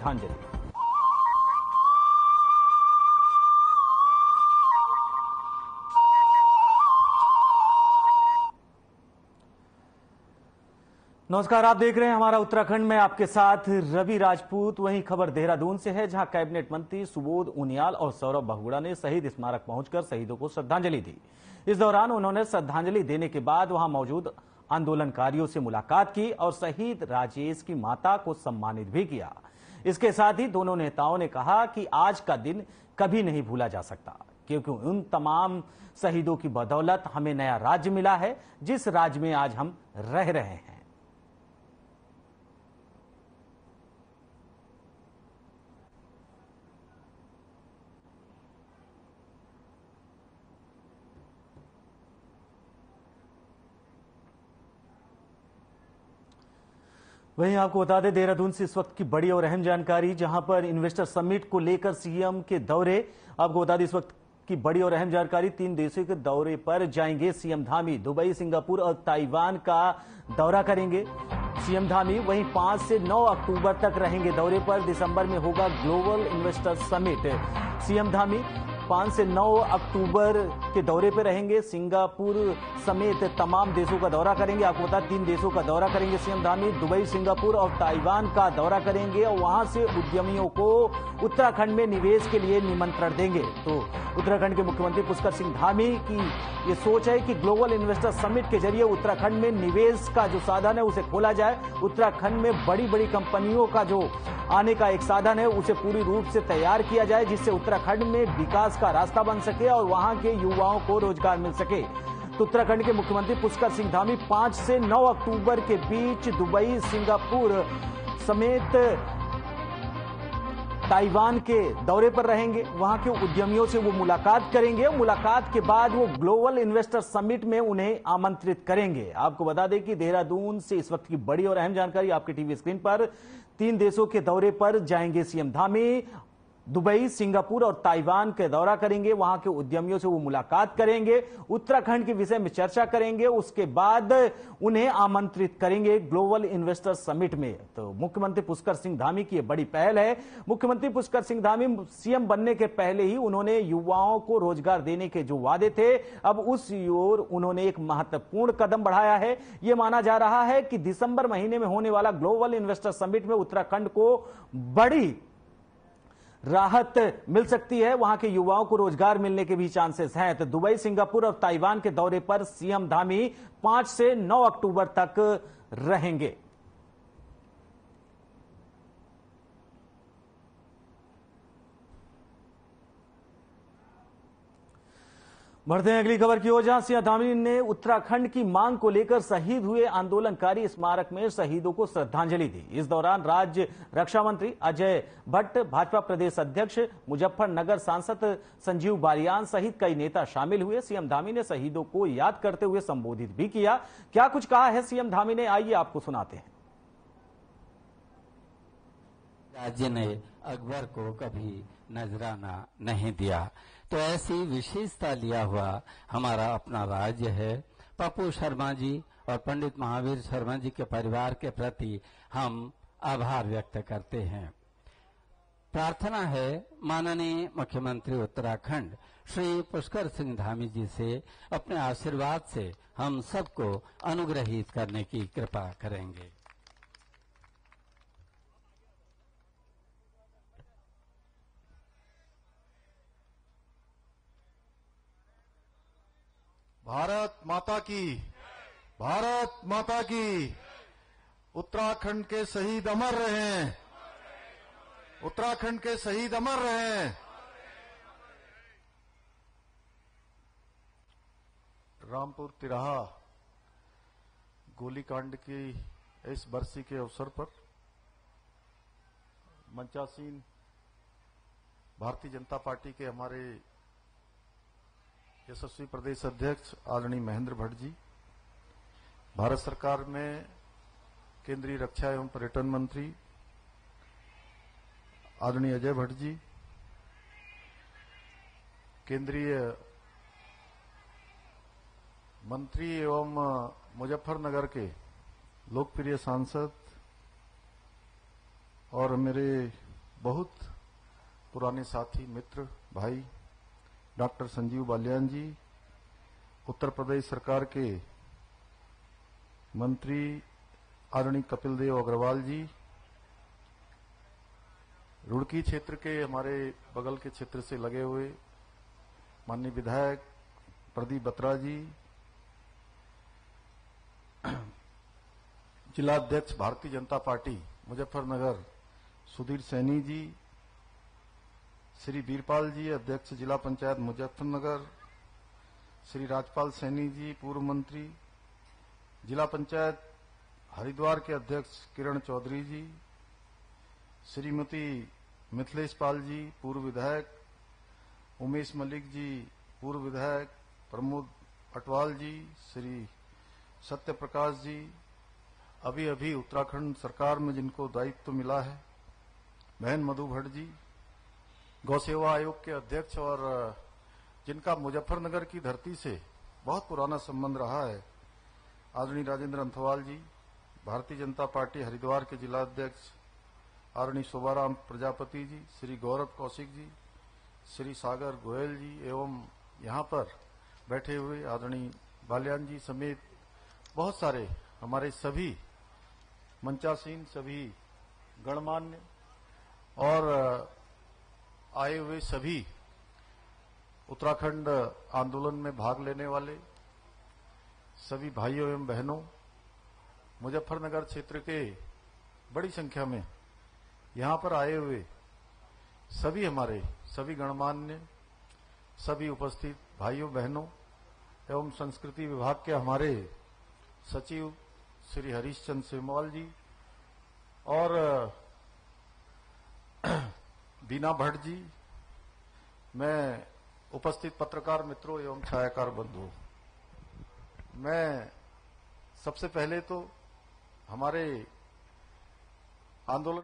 श्रद्धांजलि। नमस्कार, आप देख रहे हैं हमारा उत्तराखंड में, आपके साथ रवि राजपूत। वहीं खबर देहरादून से है, जहां कैबिनेट मंत्री सुबोध उनियाल और सौरभ बहुगुणा ने शहीद स्मारक पहुंचकर शहीदों को श्रद्धांजलि दी। इस दौरान उन्होंने श्रद्धांजलि देने के बाद वहां मौजूद आंदोलनकारियों से मुलाकात की और शहीद राजेश की माता को सम्मानित भी किया। इसके साथ ही दोनों नेताओं ने कहा कि आज का दिन कभी नहीं भूला जा सकता, क्योंकि उन तमाम शहीदों की बदौलत हमें नया राज्य मिला है, जिस राज्य में आज हम रह रहे हैं। वहीं आपको बता दें, देहरादून से इस वक्त की बड़ी और अहम जानकारी, जहां पर इन्वेस्टर समिट को लेकर सीएम के दौरे। आपको बता दें, इस वक्त की बड़ी और अहम जानकारी, 3 देशों के दौरे पर जाएंगे सीएम धामी। दुबई, सिंगापुर और ताइवान का दौरा करेंगे सीएम धामी। वहीं 5 से 9 अक्टूबर तक रहेंगे दौरे पर। दिसंबर में होगा global investor summit. CM Dhami 5 से 9 अक्टूबर के दौरे पर रहेंगे। सिंगापुर समेत तमाम देशों का दौरा करेंगे। आपको बता, 3 देशों का दौरा करेंगे सीएम धामी। दुबई, सिंगापुर और ताइवान का दौरा करेंगे और वहां से उद्यमियों को उत्तराखंड में निवेश के लिए निमंत्रण देंगे। तो उत्तराखंड के मुख्यमंत्री पुष्कर सिंह धामी की ये सोच है कि ग्लोबल इन्वेस्टर समिट के जरिए उत्तराखंड में निवेश का जो साधन है उसे खोला जाए। उत्तराखंड में बड़ी बड़ी कंपनियों का जो आने का एक साधन है उसे पूरी रूप से तैयार किया जाए, जिससे उत्तराखंड में विकास का रास्ता बन सके और वहां के युवाओं को रोजगार मिल सके। तो उत्तराखंड के मुख्यमंत्री पुष्कर सिंह धामी 5 से 9 अक्टूबर के बीच दुबई, सिंगापुर समेत ताइवान के दौरे पर रहेंगे। वहां के उद्यमियों से वो मुलाकात करेंगे। मुलाकात के बाद वो ग्लोबल इन्वेस्टर समिट में उन्हें आमंत्रित करेंगे। आपको बता दें कि देहरादून से इस वक्त की बड़ी और अहम जानकारी आपके टीवी स्क्रीन पर। 3 देशों के दौरे पर जाएंगे सीएम धामी। दुबई, सिंगापुर और ताइवान के दौरा करेंगे। वहां के उद्यमियों से वो मुलाकात करेंगे, उत्तराखंड के विषय में चर्चा करेंगे। उसके बाद उन्हें आमंत्रित करेंगे ग्लोबल इन्वेस्टर समिट में। तो मुख्यमंत्री पुष्कर सिंह धामी की यह बड़ी पहल है। मुख्यमंत्री पुष्कर सिंह धामी सीएम बनने के पहले ही उन्होंने युवाओं को रोजगार देने के जो वादे थे, अब उस ओर उन्होंने एक महत्वपूर्ण कदम बढ़ाया है। यह माना जा रहा है कि दिसंबर महीने में होने वाला ग्लोबल इन्वेस्टर समिट में उत्तराखंड को बड़ी राहत मिल सकती है। वहां के युवाओं को रोजगार मिलने के भी चांसेस हैं। तो दुबई, सिंगापुर और ताइवान के दौरे पर सीएम धामी 5 से 9 अक्टूबर तक रहेंगे। बढ़ते हैं अगली खबर की ओर, जहां सीएम धामी ने उत्तराखंड की मांग को लेकर शहीद हुए आंदोलनकारी स्मारक में शहीदों को श्रद्धांजलि दी। इस दौरान राज्य रक्षा मंत्री अजय भट्ट, भाजपा प्रदेश अध्यक्ष, मुजफ्फरनगर सांसद संजीव बालियान सहित कई नेता शामिल हुए। सीएम धामी ने शहीदों को याद करते हुए संबोधित भी किया। क्या कुछ कहा है सीएम धामी ने, आइए आपको सुनाते हैं। राज्य ने अकबर को कभी नजराना नहीं दिया, तो ऐसी विशेषता लिया हुआ हमारा अपना राज्य है। पप्पू शर्मा जी और पंडित महावीर शर्मा जी के परिवार के प्रति हम आभार व्यक्त करते हैं। प्रार्थना है माननीय मुख्यमंत्री उत्तराखंड श्री पुष्कर सिंह धामी जी से अपने आशीर्वाद से हम सबको अनुग्रहित करने की कृपा करेंगे। भारत माता की, भारत माता की। उत्तराखंड के शहीद अमर रहें, उत्तराखंड के शहीद अमर रहें। रामपुर तिराहा गोलीकांड की इस बरसी के अवसर पर मंचासीन भारतीय जनता पार्टी के हमारे यशस्वी प्रदेश अध्यक्ष आदरणीय महेंद्र भट्ट जी, भारत सरकार में केंद्रीय रक्षा एवं पर्यटन मंत्री आदरणीय अजय भट्ट जी, केंद्रीय मंत्री एवं मुजफ्फरनगर के लोकप्रिय सांसद और मेरे बहुत पुराने साथी मित्र भाई डॉक्टर संजीव बालियान जी, उत्तर प्रदेश सरकार के मंत्री आदरणीय कपिल देव अग्रवाल जी, रुड़की क्षेत्र के हमारे बगल के क्षेत्र से लगे हुए माननीय विधायक प्रदीप बत्रा जी, जिला अध्यक्ष भारतीय जनता पार्टी मुजफ्फरनगर सुधीर सैनी जी, श्री वीरपाल जी अध्यक्ष जिला पंचायत मुजफ्फरनगर, श्री राजपाल सैनी जी पूर्व मंत्री, जिला पंचायत हरिद्वार के अध्यक्ष किरण चौधरी जी, श्रीमती मिथिलेश पाल जी पूर्व विधायक, उमेश मलिक जी पूर्व विधायक, प्रमोद अटवाल जी, श्री सत्य प्रकाश जी, अभी अभी उत्तराखंड सरकार में जिनको दायित्व मिला है, बहन मधु भट्ट जी, गौ सेवा आयोग के अध्यक्ष और जिनका मुजफ्फरनगर की धरती से बहुत पुराना संबंध रहा है, आदरणीय राजेंद्र अंथवाल जी, भारतीय जनता पार्टी हरिद्वार के जिला अध्यक्ष आदरणीय शोभाराम प्रजापति जी, श्री गौरव कौशिक जी, श्री सागर गोयल जी एवं यहाँ पर बैठे हुए आदरणीय बालियान जी समेत बहुत सारे हमारे सभी मंचासीन सभी गणमान्य और आए हुए सभी उत्तराखंड आंदोलन में भाग लेने वाले सभी भाइयों एवं बहनों, मुजफ्फरनगर क्षेत्र के बड़ी संख्या में यहाँ पर आए हुए सभी हमारे सभी गणमान्य सभी उपस्थित भाइयों बहनों एवं संस्कृति विभाग के हमारे सचिव श्री हरीशचंद्र सेमवाल जी और बीना भट्ट जी, मैं उपस्थित पत्रकार मित्रों एवं छायाकार बंधुओं, मैं सबसे पहले तो हमारे आंदोलन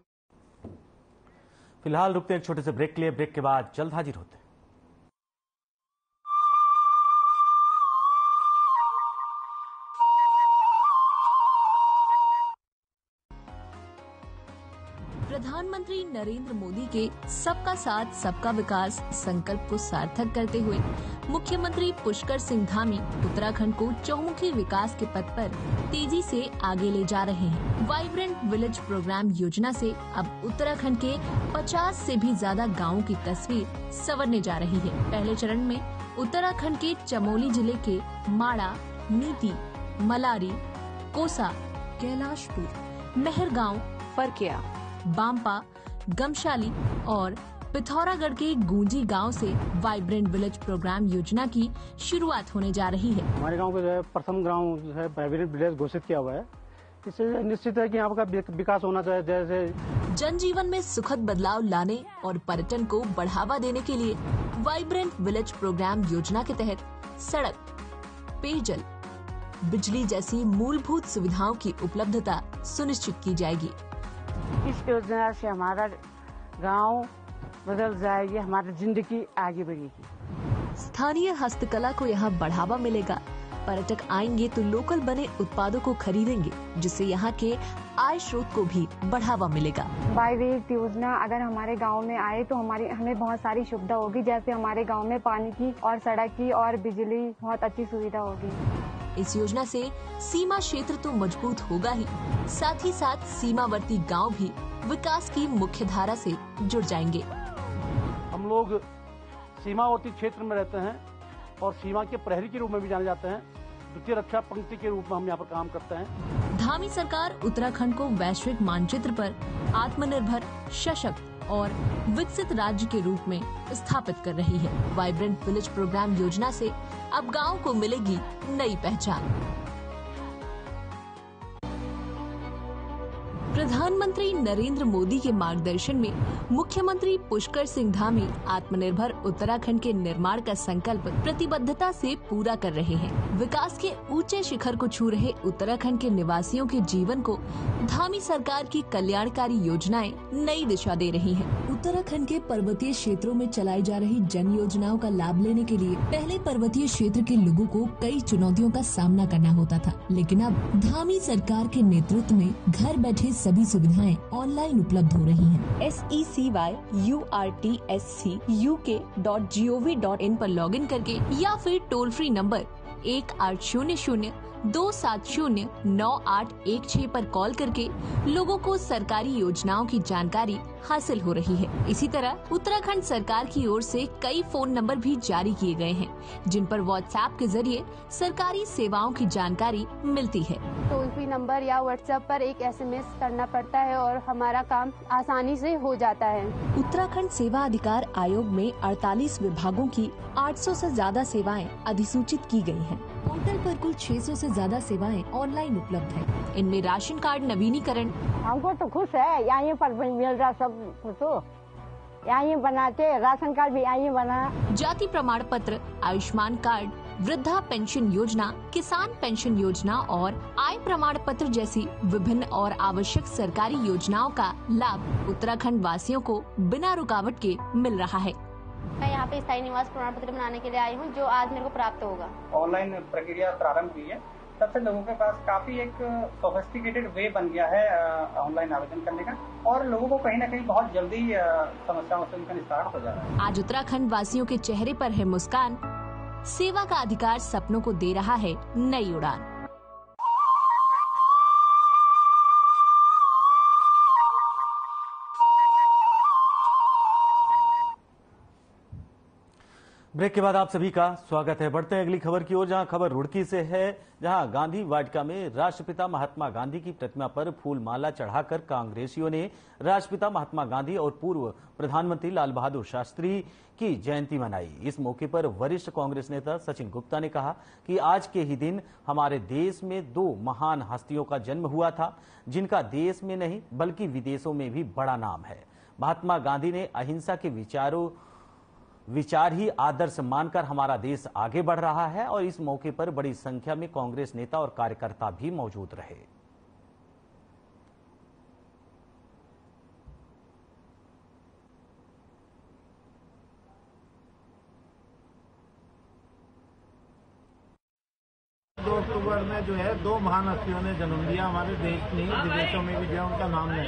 फिलहाल रुकते हैं एक छोटे से ब्रेक के लिए। ब्रेक के बाद जल्द हाजिर होते हैं। प्रधानमंत्री नरेंद्र मोदी के सबका साथ सबका विकास संकल्प को सार्थक करते हुए मुख्यमंत्री पुष्कर सिंह धामी उत्तराखंड को चहुमुखी विकास के पथ पर तेजी से आगे ले जा रहे हैं। वाइब्रेंट विलेज प्रोग्राम योजना से अब उत्तराखंड के 50 से भी ज्यादा गाँवों की तस्वीर संवरने जा रही है। पहले चरण में उत्तराखंड के चमोली जिले के माड़ा, नीति, मलारी, कोसा, कैलाशपुर, मेहरगांव, फरकिया, बांपा, गमशाली और पिथौरागढ़ के गूंजी गांव से वाइब्रेंट विलेज प्रोग्राम योजना की शुरुआत होने जा रही है। हमारे गांव को जो है प्रथम गांव जो है वाइब्रेंट विलेज घोषित किया हुआ है। इससे निश्चित है कि यहाँ का विकास होना चाहिए। जैसे जनजीवन में सुखद बदलाव लाने और पर्यटन को बढ़ावा देने के लिए वाइब्रेंट विलेज प्रोग्राम योजना के तहत सड़क, पेयजल, बिजली जैसी मूलभूत सुविधाओं की उपलब्धता सुनिश्चित की जाएगी। इस योजना से हमारा गांव बदल जाएगी, हमारी जिंदगी आगे बढ़ेगी। स्थानीय हस्तकला को यहाँ बढ़ावा मिलेगा। पर्यटक आएंगे तो लोकल बने उत्पादों को खरीदेंगे, जिससे यहाँ के आय स्रोत को भी बढ़ावा मिलेगा। वाइब्रेंट योजना अगर हमारे गांव में आए तो हमें बहुत सारी सुविधा होगी। जैसे हमारे गांव में पानी की और सड़क की और बिजली बहुत अच्छी सुविधा होगी। इस योजना से सीमा क्षेत्र तो मजबूत होगा ही, साथ ही साथ सीमावर्ती गांव भी विकास की मुख्य धारा से जुड़ जाएंगे। हम लोग सीमावर्ती क्षेत्र में रहते हैं और सीमा के प्रहरी के रूप में भी जाने जाते हैं। द्वितीय रक्षा पंक्ति के रूप में हम यहाँ पर काम करते हैं। धामी सरकार उत्तराखंड को वैश्विक मानचित्र पर आत्मनिर्भर, सशक्त और विकसित राज्य के रूप में स्थापित कर रही है। वाइब्रेंट विलेज प्रोग्राम योजना से अब गांव को मिलेगी नई पहचान। प्रधानमंत्री नरेंद्र मोदी के मार्गदर्शन में मुख्यमंत्री पुष्कर सिंह धामी आत्मनिर्भर उत्तराखंड के निर्माण का संकल्प प्रतिबद्धता से पूरा कर रहे हैं। विकास के ऊंचे शिखर को छू रहे उत्तराखंड के निवासियों के जीवन को धामी सरकार की कल्याणकारी योजनाएं नई दिशा दे रही हैं। उत्तराखंड के पर्वतीय क्षेत्रों में चलाई जा रही जन योजनाओं का लाभ लेने के लिए पहले पर्वतीय क्षेत्र के लोगों को कई चुनौतियों का सामना करना होता था, लेकिन अब धामी सरकार के नेतृत्व में घर बैठे सभी सुविधाएं ऑनलाइन उपलब्ध हो रही हैं। SECYURTSCUK.gov.in पर लॉगिन करके या फिर टोल फ्री नंबर 1800-270-9816 पर कॉल करके लोगों को सरकारी योजनाओं की जानकारी हासिल हो रही है। इसी तरह उत्तराखंड सरकार की ओर से कई फोन नंबर भी जारी किए गए हैं, जिन पर व्हाट्सएप के जरिए सरकारी सेवाओं की जानकारी मिलती है। टोल फ्री नंबर या व्हाट्सएप पर एक SMS करना पड़ता है और हमारा काम आसानी से हो जाता है। उत्तराखंड सेवा अधिकार आयोग में 48 विभागों की 800 से ज्यादा सेवाएं अधिसूचित की गई हैं। पोर्टल पर कुल 600 से ज्यादा सेवाएं ऑनलाइन उपलब्ध हैं। इनमें राशन कार्ड नवीनीकरण, हमको तो खुश है, यहाँ पर मिल रहा सब कुछ, तो यहाँ बनाते, राशन कार्ड भी यहाँ बना, जाति प्रमाण पत्र, आयुष्मान कार्ड, वृद्धा पेंशन योजना, किसान पेंशन योजना और आय प्रमाण पत्र जैसी विभिन्न और आवश्यक सरकारी योजनाओं का लाभ उत्तराखंड वासियों को बिना रुकावट के मिल रहा है। मैं यहाँ पे स्थायी निवास प्रमाण पत्र बनाने के लिए आई हूँ, जो आज मेरे को प्राप्त होगा। ऑनलाइन प्रक्रिया प्रारंभ हुई है, तब से लोगों के पास काफी एक सोफिस्टिकेटेड वे बन गया है ऑनलाइन आवेदन करने का, और लोगों को कहीं न कहीं बहुत जल्दी समस्याओं से उनका निस्तारण हो जा रहा है। आज उत्तराखंड वासियों के चेहरे पर है मुस्कान, सेवा का अधिकार सपनों को दे रहा है नई उड़ान। ब्रेक के बाद आप सभी का स्वागत है। बढ़ते हैं अगली खबर की ओर, जहां खबर रुड़की से है, जहां गांधी वाटिका में राष्ट्रपिता महात्मा गांधी की प्रतिमा पर फूल माला चढ़ाकर कांग्रेसियों ने राष्ट्रपिता महात्मा गांधी और पूर्व प्रधानमंत्री लाल बहादुर शास्त्री की जयंती मनाई। इस मौके पर वरिष्ठ कांग्रेस नेता सचिन गुप्ता ने कहा कि आज के ही दिन हमारे देश में दो महान हस्तियों का जन्म हुआ था, जिनका देश में नहीं बल्कि विदेशों में भी बड़ा नाम है। महात्मा गांधी ने अहिंसा के विचार ही आदर्श मानकर हमारा देश आगे बढ़ रहा है, और इस मौके पर बड़ी संख्या में कांग्रेस नेता और कार्यकर्ता भी मौजूद रहे। दो अक्टूबर में जो है दो महान हस्तियों ने जन्म लिया हमारे देश में, विदेशों में भी जो उनका नाम है,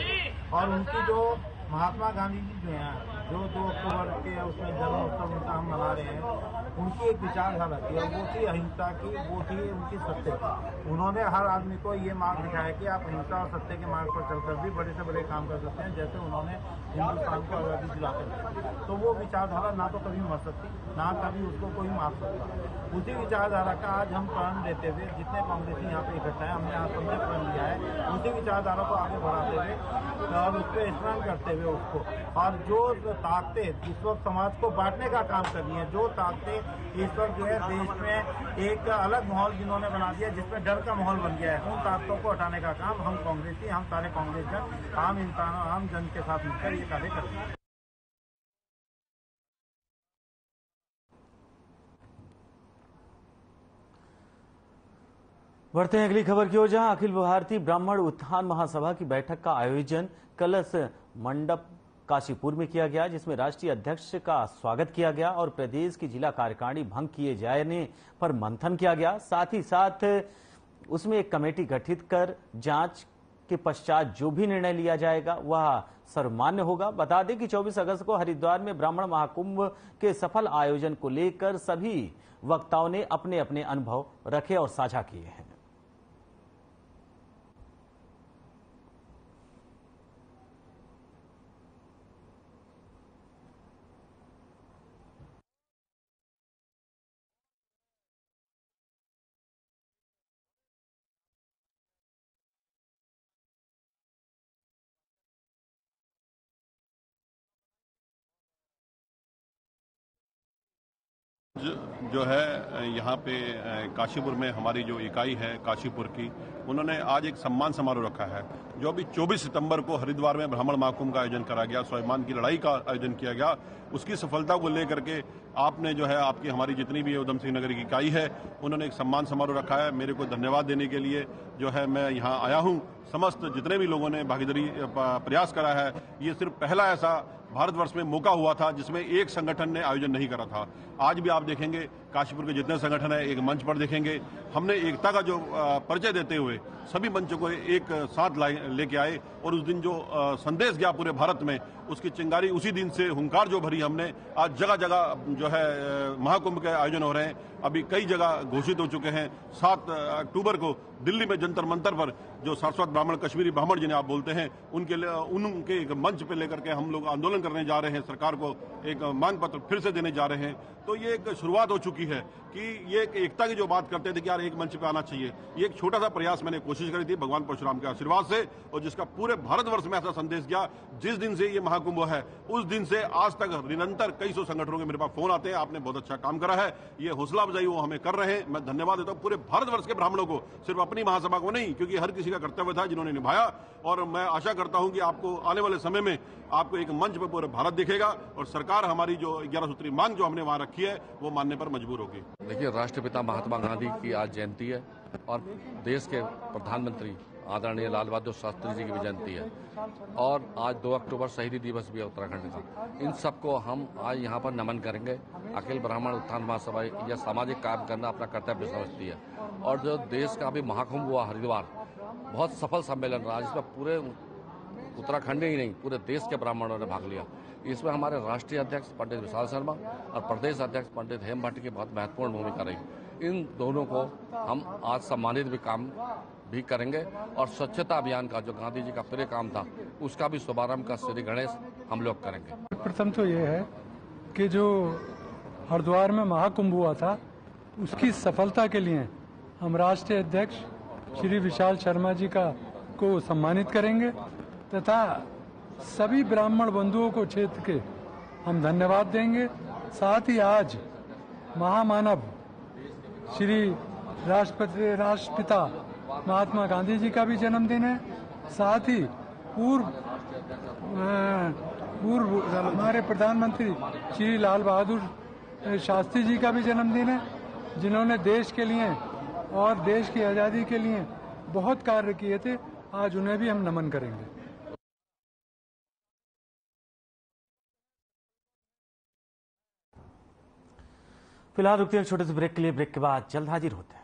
और उनकी जो महात्मा गांधी जी जो हैं, जो 2 अक्टूबर के उसमें जन्म उत्सव उनका हम मना रहे हैं, उनकी एक विचारधारा थी, और वो थी अहिंसा की, वो थी उनकी सत्य की। उन्होंने हर आदमी को ये मार्ग दिखाया कि आप अहिंसा और सत्य के मार्ग पर चलकर भी बड़े से बड़े काम कर सकते हैं, जैसे उन्होंने हिंदुस्तान को आज़ादी दिलाकर। तो वो विचारधारा ना तो कभी मर सकती, ना कभी उसको कोई मार सकता। उसी विचारधारा का आज हम प्रण लेते हुए, जितने कांग्रेसी यहाँ पे इकट्ठा है, हमने आज सबने प्रण लिया है, उसी विचारधारा को आगे बढ़ाते हुए और उस पर स्मरण करते हुए उसको, और जो ताकतें इस वक्त समाज को बांटने का काम कर रही है, जो ताकतें इस वक्त जो है देश में एक अलग माहौल जिन्होंने बना दिया, जिसमें डर का माहौल बन गया है, उन ताकतों को हटाने का काम हम कांग्रेसी, हम सारे कांग्रेस जन, आम इंसानों, आम जन के साथ मिलकर ये कार्य करते हैं। बढ़ते हैं अगली खबर की ओर, जहां अखिल भारतीय ब्राह्मण उत्थान महासभा की बैठक का आयोजन कलश मंडप काशीपुर में किया गया, जिसमें राष्ट्रीय अध्यक्ष का स्वागत किया गया और प्रदेश की जिला कार्यकारिणी भंग किए जाने पर मंथन किया गया। साथ ही साथ उसमें एक कमेटी गठित कर जांच के पश्चात जो भी निर्णय लिया जाएगा वह सर्वमान्य होगा। बता दें कि 24 अगस्त को हरिद्वार में ब्राह्मण महाकुंभ के सफल आयोजन को लेकर सभी वक्ताओं ने अपने अपने अनुभव रखे और साझा किए हैं। जो है यहाँ पे काशीपुर में हमारी जो इकाई है काशीपुर की, उन्होंने आज एक सम्मान समारोह रखा है, जो अभी 24 सितंबर को हरिद्वार में ब्राह्मण महाकुंभ का आयोजन करा गया, स्वाभिमान की लड़ाई का आयोजन किया गया। उसकी सफलता को लेकर के आपने जो है आपकी हमारी जितनी भी उधम सिंह नगर की इकाई है, उन्होंने एक सम्मान समारोह रखा है। मेरे को धन्यवाद देने के लिए जो है मैं यहाँ आया हूँ। समस्त जितने भी लोगों ने भागीदारी प्रयास करा है, ये सिर्फ पहला ऐसा भारतवर्ष में मौका हुआ था जिसमें एक संगठन ने आयोजन नहीं करा था। आज भी आप देखेंगे काशीपुर के जितने संगठन है एक मंच पर देखेंगे। हमने एकता का जो परिचय देते हुए सभी मंचों को एक साथ लेके आए और उस दिन जो संदेश गया पूरे भारत में, उसकी चिंगारी उसी दिन से हुंकार जो भरी हमने। आज जगह जगह जो है महाकुंभ के आयोजन हो रहे हैं, अभी कई जगह घोषित हो चुके हैं। 7 अक्टूबर को दिल्ली में जंतर मंतर पर जो सारस्वत ब्राह्मण, कश्मीरी ब्राह्मण जिन्हें आप बोलते हैं, उनके एक मंच पे लेकर के हम लोग आंदोलन करने जा रहे हैं, सरकार को एक मांग पत्र फिर से देने जा रहे हैं। तो ये एक शुरुआत हो चुकी है कि ये एक एकता की जो बात करते थे कि यार एक मंच पे आना चाहिए, ये एक छोटा सा प्रयास मैंने कोशिश करी थी भगवान परशुराम के आशीर्वाद से, और जिसका पूरे भारतवर्ष में ऐसा संदेश गया। जिस दिन से ये महाकुंभ है उस दिन से आज तक निरंतर कई सौ संगठनों के मेरे पास फोन आते हैं, आपने बहुत अच्छा काम करा है, ये हौसला अफजाई वो हमें कर रहे हैं। मैं धन्यवाद देता हूँ पूरे भारतवर्ष के ब्राह्मणों को, सिर्फ अपनी महासभा को नहीं, क्योंकि हर किसी का कर्तव्य था जिन्होंने निभाया। और मैं आशा करता हूं कि आपको आने वाले समय में आपको एक मंच पर पूरे भारत दिखेगा और सरकार हमारी जो 11 सूत्री मांग जो हमने वहां रखी है वो मानने पर मजबूर होगी। देखिए, राष्ट्रपिता महात्मा गांधी की आज जयंती है और देश के प्रधानमंत्री आदरणीय लाल बहादुर शास्त्री जी की भी जयंती है, और आज 2 अक्टूबर शहीदी दिवस भी है उत्तराखंड का। इन सबको हम आज यहाँ पर नमन करेंगे। अखिल ब्राह्मण उत्थान महासभा यह सामाजिक काम करना अपना कर्तव्य समझती है, और जो देश का अभी महाकुंभ हुआ हरिद्वार, बहुत सफल सम्मेलन रहा, जिसमें पूरे उत्तराखंड ही नहीं पूरे देश के ब्राह्मणों ने भाग लिया। इसमें हमारे राष्ट्रीय अध्यक्ष पंडित विशाल शर्मा और प्रदेश अध्यक्ष पंडित हेम भट्ट की बहुत महत्वपूर्ण भूमिका रही। इन दोनों को हम आज सम्मानित भी काम भी करेंगे, और स्वच्छता अभियान का जो गांधी जी का प्रिय काम था उसका भी शुभारंभ का श्री गणेश हम लोग करेंगे। प्रथम तो ये है कि जो हरिद्वार में महाकुंभ हुआ था उसकी सफलता के लिए हम राष्ट्रीय अध्यक्ष श्री विशाल शर्मा जी को सम्मानित करेंगे, तथा सभी ब्राह्मण बंधुओं को क्षेत्र के हम धन्यवाद देंगे। साथ ही आज महामानव श्री राष्ट्रपिता महात्मा गांधी जी का भी जन्मदिन है। साथ ही पूर्व हमारे प्रधानमंत्री श्री लाल बहादुर शास्त्री जी का भी जन्मदिन है, जिन्होंने देश के लिए और देश की आज़ादी के लिए बहुत कार्य किए थे। आज उन्हें भी हम नमन करेंगे। फिलहाल रुकते हैं छोटे से ब्रेक के लिए। ब्रेक के बाद जल्द हाजिर होते हैं।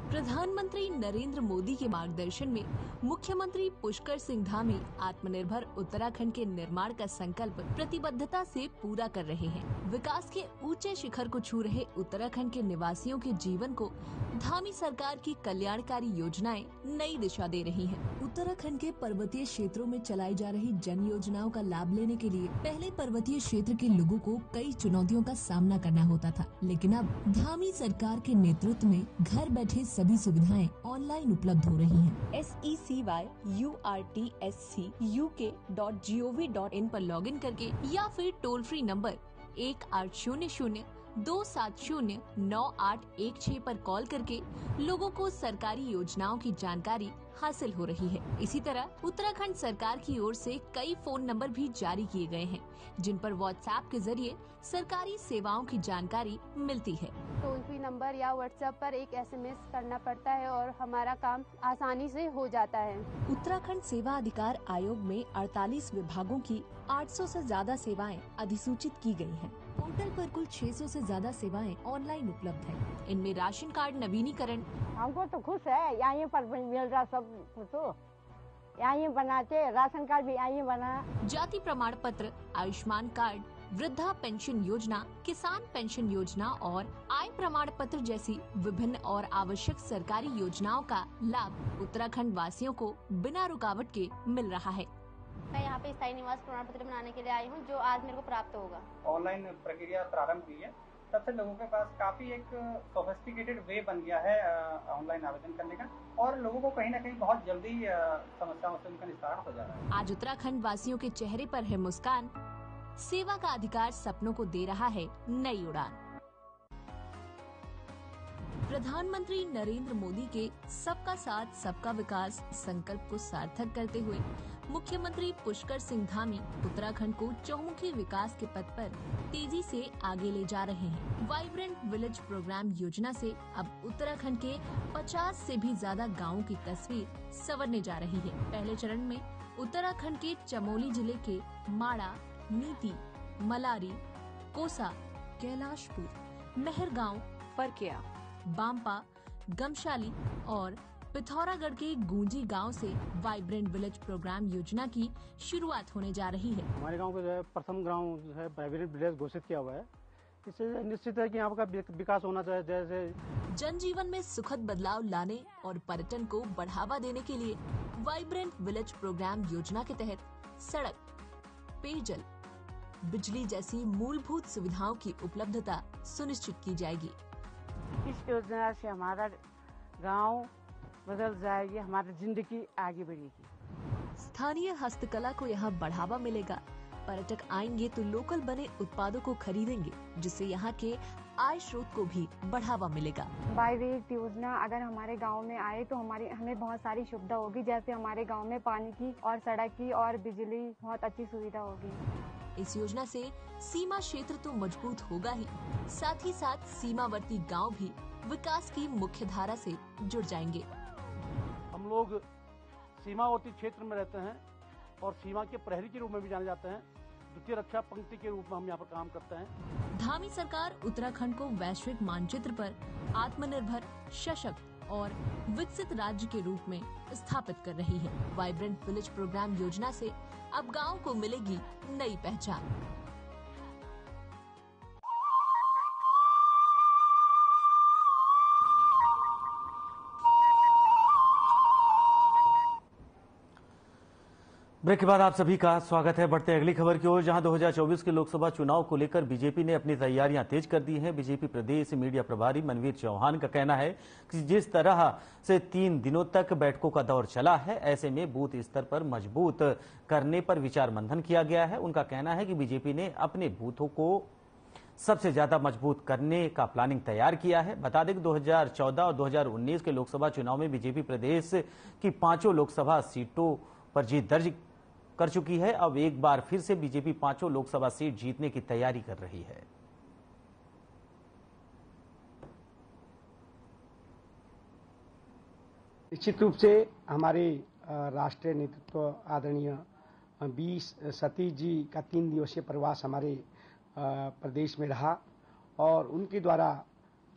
प्रधानमंत्री नरेंद्र मोदी के मार्गदर्शन में मुख्यमंत्री पुष्कर सिंह धामी आत्मनिर्भर उत्तराखंड के निर्माण का संकल्प प्रतिबद्धता से पूरा कर रहे हैं। विकास के ऊंचे शिखर को छू रहे उत्तराखंड के निवासियों के जीवन को धामी सरकार की कल्याणकारी योजनाएं नई दिशा दे रही हैं। उत्तराखंड के पर्वतीय क्षेत्रों में चलाई जा रही जन योजनाओं का लाभ लेने के लिए पहले पर्वतीय क्षेत्र के लोगों को कई चुनौतियों का सामना करना होता था, लेकिन अब धामी सरकार के नेतृत्व में घर बैठे सभी सुविधाएं ऑनलाइन उपलब्ध हो रही हैं। SECYURTSCUK.gov.in पर लॉगिन करके या फिर टोल फ्री नंबर 1800-270-9816 पर कॉल करके लोगों को सरकारी योजनाओं की जानकारी हासिल हो रही है। इसी तरह उत्तराखंड सरकार की ओर से कई फोन नंबर भी जारी किए गए हैं, जिन पर व्हाट्सएप के जरिए सरकारी सेवाओं की जानकारी मिलती है। टोल फ्री नंबर या व्हाट्सएप पर एक SMS करना पड़ता है और हमारा काम आसानी से हो जाता है। उत्तराखंड सेवा अधिकार आयोग में 48 विभागों की 800 से ज्यादा सेवाएं अधिसूचित की गई हैं। पोर्टल पर कुल 600 से ज्यादा सेवाएं ऑनलाइन उपलब्ध हैं। इनमें राशन कार्ड नवीनीकरण, हमको तो खुश है, यहाँ पर मिल रहा सब कुछ, तो यहाँ बनाते, राशन कार्ड भी यहाँ बना, जाति प्रमाण पत्र, आयुष्मान कार्ड, वृद्धा पेंशन योजना, किसान पेंशन योजना और आय प्रमाण पत्र जैसी विभिन्न और आवश्यक सरकारी योजनाओं का लाभ उत्तराखंड वासियों को बिना रुकावट के मिल रहा है। मैं यहाँ पे स्थायी निवास प्रमाण पत्र बनाने के लिए आई हूँ, जो आज मेरे को प्राप्त होगा। ऑनलाइन प्रक्रिया प्रारंभ हुई है, तब से लोगों के पास काफी एक सोफिस्टिकेटेड वे बन गया है ऑनलाइन आवेदन करने का, और लोगों को कहीं ना कहीं बहुत जल्दी समस्याओं से उनका निस्तारण हो जा रहा है। आज उत्तराखंड वासियों के चेहरे पर है मुस्कान, सेवा का अधिकार सपनों को दे रहा है नई उड़ान। प्रधानमंत्री नरेंद्र मोदी के सबका साथ सबका विकास संकल्प को सार्थक करते हुए मुख्यमंत्री पुष्कर सिंह धामी उत्तराखंड को चहुमुखी विकास के पथ पर तेजी से आगे ले जा रहे हैं। वाइब्रेंट विलेज प्रोग्राम योजना से अब उत्तराखंड के 50 से भी ज्यादा गाँवों की तस्वीर संवरने जा रही है। पहले चरण में उत्तराखंड के चमोली जिले के माड़ा, नीति, मलारी, कोसा, कैलाशपुर, मेहरगांव, फरकिया, बांपा, गमशाली और पिथौरागढ़ के गूंजी गांव से वाइब्रेंट विलेज प्रोग्राम योजना की शुरुआत होने जा रही है। हमारे गांव को जो है प्रथम गांव जो है वाइब्रेंट विलेज घोषित किया हुआ है। इससे निश्चित है कि यहाँ का विकास होना चाहिए। जैसे जनजीवन में सुखद बदलाव लाने और पर्यटन को बढ़ावा देने के लिए वाइब्रेंट विलेज प्रोग्राम योजना के तहत सड़क, पेयजल, बिजली जैसी मूलभूत सुविधाओं की उपलब्धता सुनिश्चित की जाएगी। इस योजना से हमारा गांव बदल जाएगी, हमारी जिंदगी आगे बढ़ेगी। स्थानीय हस्तकला को यहाँ बढ़ावा मिलेगा। पर्यटक आएंगे तो लोकल बने उत्पादों को खरीदेंगे, जिससे यहाँ के आय स्रोत को भी बढ़ावा मिलेगा। वाइब्रेंट योजना अगर हमारे गांव में आए तो हमें बहुत सारी सुविधा होगी। जैसे हमारे गांव में पानी की और सड़क की और बिजली बहुत अच्छी सुविधा होगी। इस योजना से सीमा क्षेत्र तो मजबूत होगा ही, साथ ही साथ सीमावर्ती गांव भी विकास की मुख्य धारा से जुड़ जाएंगे। हम लोग सीमावर्ती क्षेत्र में रहते हैं और सीमा के प्रहरी के रूप में भी जाने जाते हैं। द्वितीय रक्षा पंक्ति के रूप में हम यहाँ पर काम करते हैं। धामी सरकार उत्तराखंड को वैश्विक मानचित्र पर आत्मनिर्भर, सशक्त और विकसित राज्य के रूप में स्थापित कर रही है। वाइब्रेंट विलेज प्रोग्राम योजना से अब गांव को मिलेगी नई पहचान। ब्रेक के बाद आप सभी का स्वागत है। बढ़ते हैं अगली खबर की ओर, जहां 2024 के लोकसभा चुनाव को लेकर बीजेपी ने अपनी तैयारियां तेज कर दी हैं। बीजेपी प्रदेश मीडिया प्रभारी मनवीर चौहान का कहना है कि जिस तरह से 3 दिनों तक बैठकों का दौर चला है, ऐसे में बूथ स्तर पर मजबूत करने पर विचार मंथन किया गया है। उनका कहना है कि बीजेपी ने अपने बूथों को सबसे ज्यादा मजबूत करने का प्लानिंग तैयार किया है। बता दें कि 2014 और 2019 के लोकसभा चुनाव में बीजेपी प्रदेश की 5 लोकसभा सीटों पर जीत दर्ज कर चुकी है। अब एक बार फिर से बीजेपी 5 लोकसभा सीट जीतने की तैयारी कर रही है। निश्चित रूप से हमारे राष्ट्रीय नेतृत्व आदरणीय बी सतीश जी का 3 दिवसीय प्रवास हमारे प्रदेश में रहा और उनके द्वारा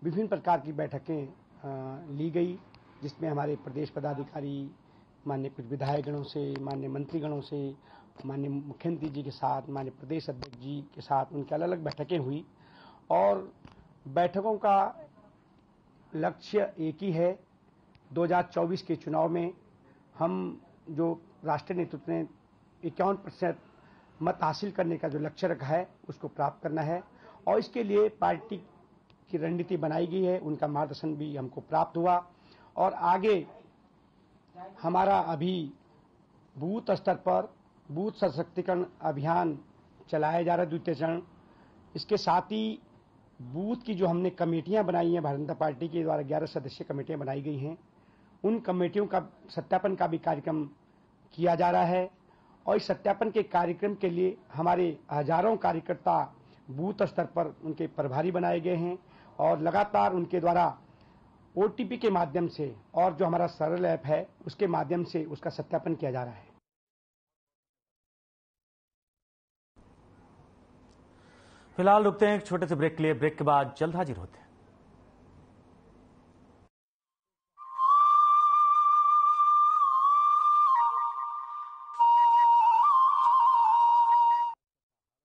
विभिन्न प्रकार की बैठकें ली गई, जिसमें हमारे प्रदेश पदाधिकारी, माननीय कुछ विधायकगणों से, माननीय मंत्रीगणों से, माननीय मुख्यमंत्री जी के साथ, माननीय प्रदेश अध्यक्ष जी के साथ उनकी अलग अलग बैठकें हुई और बैठकों का लक्ष्य एक ही है। 2024 के चुनाव में हम जो राष्ट्रीय नेतृत्व ने 51% मत हासिल करने का जो लक्ष्य रखा है उसको प्राप्त करना है और इसके लिए पार्टी की रणनीति बनाई गई है। उनका मार्गदर्शन भी हमको प्राप्त हुआ और आगे हमारा अभी बूथ स्तर पर बूथ सशक्तिकरण अभियान चलाया जा रहा है, द्वितीय चरण। इसके साथ ही बूथ की जो हमने कमेटियां बनाई हैं, भारतीय जनता पार्टी के द्वारा 11 सदस्यीय कमेटियां बनाई गई हैं, उन कमेटियों का सत्यापन का भी कार्यक्रम किया जा रहा है और इस सत्यापन के कार्यक्रम के लिए हमारे हजारों कार्यकर्ता बूथ स्तर पर उनके प्रभारी बनाए गए हैं और लगातार उनके द्वारा OTP के माध्यम से और जो हमारा सरल ऐप है उसके माध्यम से उसका सत्यापन किया जा रहा है। फिलहाल रुकते हैं एक छोटे से ब्रेक के लिए। ब्रेक के बाद जल्द हाजिर होते हैं।